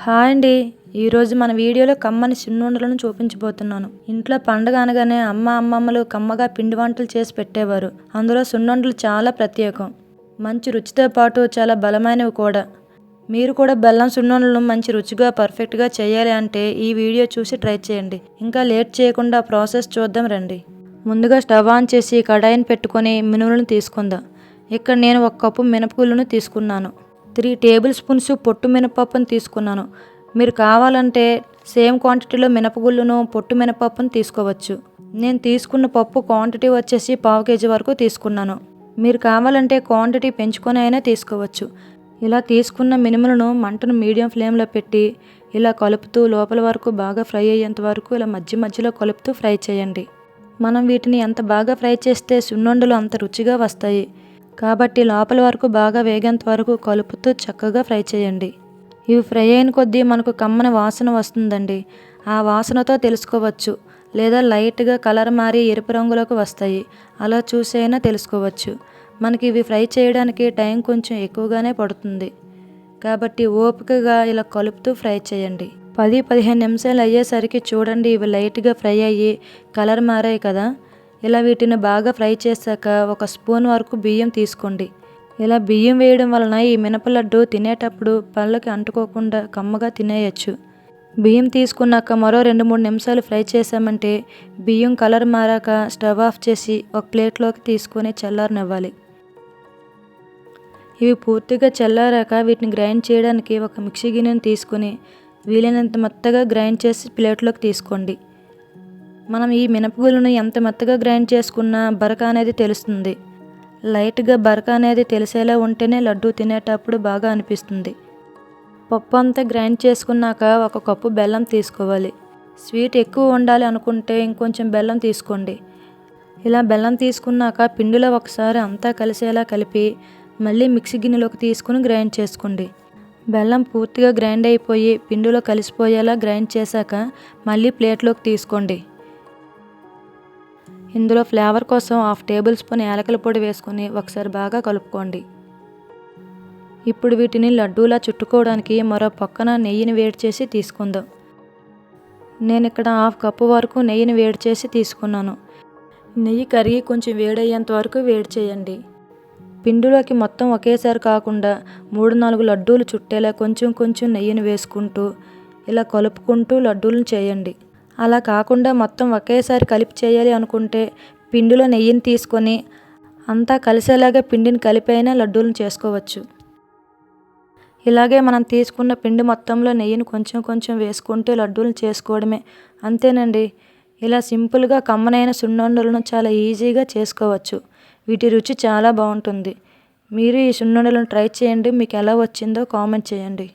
Hi అండి. ఈరోజు మన వీడియోలో కమ్మని సున్నుండలను చూపించబోతున్నాను. ఇంట్లో పండగ అనగానే అమ్మమ్మలు కమ్మగా పిండి వంటలు చేసి పెట్టేవారు. అందులో సున్నుండలు చాలా ప్రత్యేకం. మంచి రుచితో పాటు చాలా బలమైనవి కూడా. మీరు కూడా బెల్లం సున్నుండలను మంచి రుచిగా పర్ఫెక్ట్గా చేయాలి అంటే ఈ వీడియో చూసి ట్రై చేయండి. ఇంకా లేట్ చేయకుండా ప్రాసెస్ చూద్దాం రండి. ముందుగా స్టవ్ ఆన్ చేసి కడాయిని పెట్టుకొని మినుములను తీసుకుందాం. ఇక్కడ నేను 1 కప్పు మినపగుళ్ళను తీసుకున్నాను. 3 టేబుల్ స్పూన్స్ పొట్టు మినపప్పును తీసుకున్నాను. మీరు కావాలంటే సేమ్ క్వాంటిటీలో మినపగుళ్ళను పొట్టు మినపప్పును తీసుకోవచ్చు. నేను తీసుకున్న పప్పు క్వాంటిటీ వచ్చేసి 1/2 kg వరకు తీసుకున్నాను. మీరు కావాలంటే క్వాంటిటీ పెంచుకొని అయినా తీసుకోవచ్చు. ఇలా తీసుకున్న మినుములను మంటను మీడియం ఫ్లేమ్లో పెట్టి ఇలా కలుపుతూ లోపల వరకు బాగా ఫ్రై అయ్యేంత వరకు ఇలా మధ్యలో కలుపుతూ ఫ్రై చేయండి. మనం వీటిని ఎంత బాగా ఫ్రై చేస్తే సున్నుండలు అంత రుచిగా వస్తాయి. కాబట్టి లోపల వరకు బాగా వేగేంత వరకు కలుపుతూ చక్కగా ఫ్రై చేయండి. ఇవి ఫ్రై అయిన కొద్దీ మనకు కమ్మని వాసన వస్తుందండి. ఆ వాసనతో తెలుసుకోవచ్చు. లేదా లైట్గా కలర్ మారి ఎరుపు రంగులోకి వస్తాయి. అలా చూసి అయినా తెలుసుకోవచ్చు. మనకి ఇవి ఫ్రై చేయడానికి టైం కొంచెం ఎక్కువగానే పడుతుంది. కాబట్టి ఓపికగా ఇలా కలుపుతూ ఫ్రై చేయండి. 10-15 నిమిషాలు అయ్యేసరికి చూడండి, ఇవి లైట్గా ఫ్రై అయ్యి కలర్ మారాయి కదా. ఇలా వీటిని బాగా ఫ్రై చేశాక 1 స్పూన్ వరకు బియ్యం తీసుకోండి. ఇలా బియ్యం వేయడం వలన ఈ మినపలడ్డు తినేటప్పుడు పళ్ళకి అంటుకోకుండా కమ్మగా తినేయచ్చు. బియ్యం తీసుకున్నాక మరో 2-3 నిమిషాలు ఫ్రై చేసామంటే బియ్యం కలర్ మారాక స్టవ్ ఆఫ్ చేసి ఒక ప్లేట్లోకి తీసుకొని చల్లారనివ్వాలి. ఇవి పూర్తిగా చల్లారాక వీటిని గ్రైండ్ చేయడానికి ఒక మిక్సీ గిన్నెను తీసుకొని వీలైనంత మెత్తగా గ్రైండ్ చేసి ప్లేట్లోకి తీసుకోండి. మనం ఈ మినపగుళ్ళను ఎంత మెత్తగా గ్రైండ్ చేసుకున్నా బరక అనేది తెలుస్తుంది. లైట్గా బరక అనేది తెలిసేలా ఉంటేనే లడ్డు తినేటప్పుడు బాగా అనిపిస్తుంది. పప్పు అంతా గ్రైండ్ చేసుకున్నాక 1 కప్పు బెల్లం తీసుకోవాలి. స్వీట్ ఎక్కువ ఉండాలి అనుకుంటే ఇంకొంచెం బెల్లం తీసుకోండి. ఇలా బెల్లం తీసుకున్నాక పిండిలో ఒకసారి అంతా కలిసేలా కలిపి మళ్ళీ మిక్సీ గిన్నెలోకి తీసుకుని గ్రైండ్ చేసుకోండి. బెల్లం పూర్తిగా గ్రైండ్ అయిపోయి పిండిలో కలిసిపోయేలా గ్రైండ్ చేశాక మళ్ళీ ప్లేట్లోకి తీసుకోండి. ఇందులో ఫ్లేవర్ కోసం 1/2 టేబుల్ స్పూన్ యాలకుల పొడి వేసుకొని ఒకసారి బాగా కలుపుకోండి. ఇప్పుడు వీటిని లడ్డూలా చుట్టుకోవడానికి మరో పక్కన నెయ్యిని వేడి చేసి తీసుకుందాం. నేను ఇక్కడ 1/2 కప్పు వరకు నెయ్యిని వేడి చేసి తీసుకున్నాను. నెయ్యి కరిగి కొంచెం వేడయ్యేంత వరకు వేడి చేయండి. పిండిలోకి మొత్తం ఒకేసారి కాకుండా 3-4 లడ్డూలు చుట్టేలా కొంచెం నెయ్యిని వేసుకుంటూ ఇలా కలుపుకుంటూ లడ్డూలను చేయండి. అలా కాకుండా మొత్తం ఒకేసారి కలిపి చేయాలి అనుకుంటే పిండిలో నెయ్యిని తీసుకొని అంతా కలిసేలాగా పిండిని కలిపైనా లడ్డూలను చేసుకోవచ్చు. ఇలాగే మనం తీసుకున్న పిండి మొత్తంలో నెయ్యిని కొంచెం వేసుకుంటూ లడ్డూలను చేసుకోవడమే. అంతేనండి. ఇలా సింపుల్గా కమ్మనైన సున్నుండలను చాలా ఈజీగా చేసుకోవచ్చు. వీటి రుచి చాలా బాగుంటుంది. మీరు ఈ సున్నుండలను ట్రై చేయండి. మీకు ఎలా వచ్చిందో కామెంట్ చేయండి.